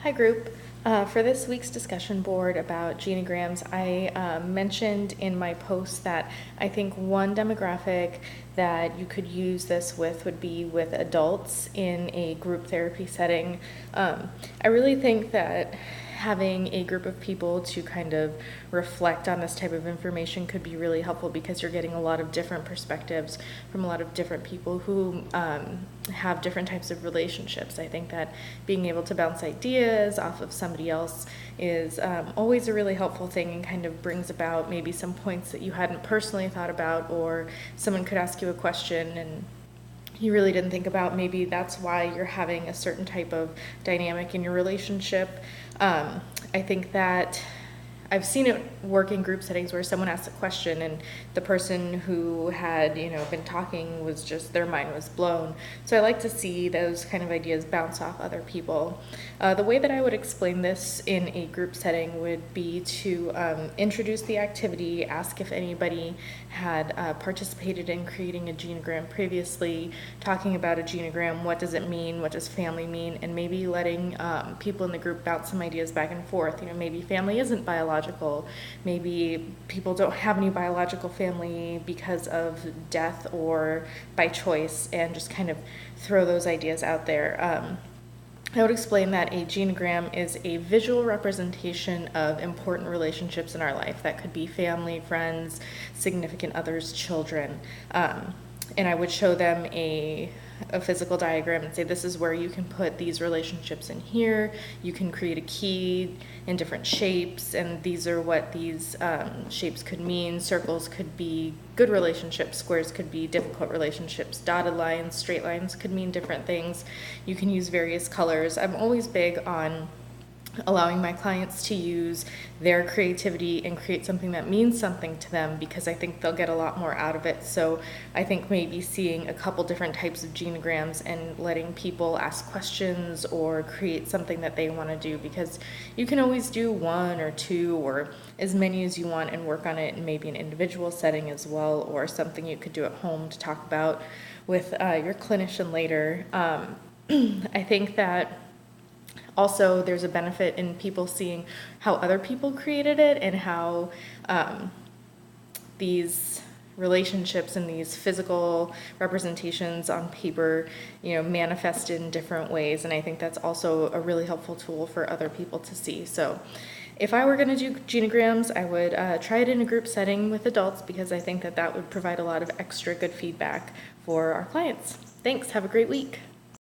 Hi group. For this week's discussion board about genograms, I mentioned in my post that I think one demographic that you could use this with would be with adults in a group therapy setting. I really think that having a group of people to kind of reflect on this type of information could be really helpful because you're getting a lot of different perspectives from a lot of different people who have different types of relationships. I think that being able to bounce ideas off of somebody else is always a really helpful thing and kind of brings about maybe some points that you hadn't personally thought about, or someone could ask you a question and you really didn't think about. Maybe that's why you're having a certain type of dynamic in your relationship. I think that I've seen it work in group settings where someone asks a question and the person who had, been talking was just, their mind was blown. So I like to see those kind of ideas bounce off other people. The way that I would explain this in a group setting would be to introduce the activity, ask if anybody had participated in creating a genogram previously, talking about a genogram, what does it mean, what does family mean, and maybe letting people in the group bounce some ideas back and forth. Maybe family isn't biological, maybe people don't have any biological family because of death or by choice, and just kind of throw those ideas out there. I would explain that a genogram is a visual representation of important relationships in our life. That could be family, friends, significant others, children. And I would show them a physical diagram and say, this is where you can put these relationships in here. You can create a key in different shapes, and these are what these shapes could mean. Circles could be good relationships, squares could be difficult relationships, dotted lines, straight lines could mean different things. You can use various colors. I'm always big on allowing my clients to use their creativity and create something that means something to them, because I think they'll get a lot more out of it. So I think maybe seeing a couple different types of genograms and letting people ask questions or create something that they want to do, because you can always do one or two or as many as you want and work on it in maybe an individual setting as well, or something you could do at home to talk about with your clinician later. I think that also there's a benefit in people seeing how other people created it and how these relationships and these physical representations on paper, manifest in different ways. And I think that's also a really helpful tool for other people to see. So if I were going to do genograms, I would try it in a group setting with adults, because I think that would provide a lot of extra good feedback for our clients. Thanks. Have a great week.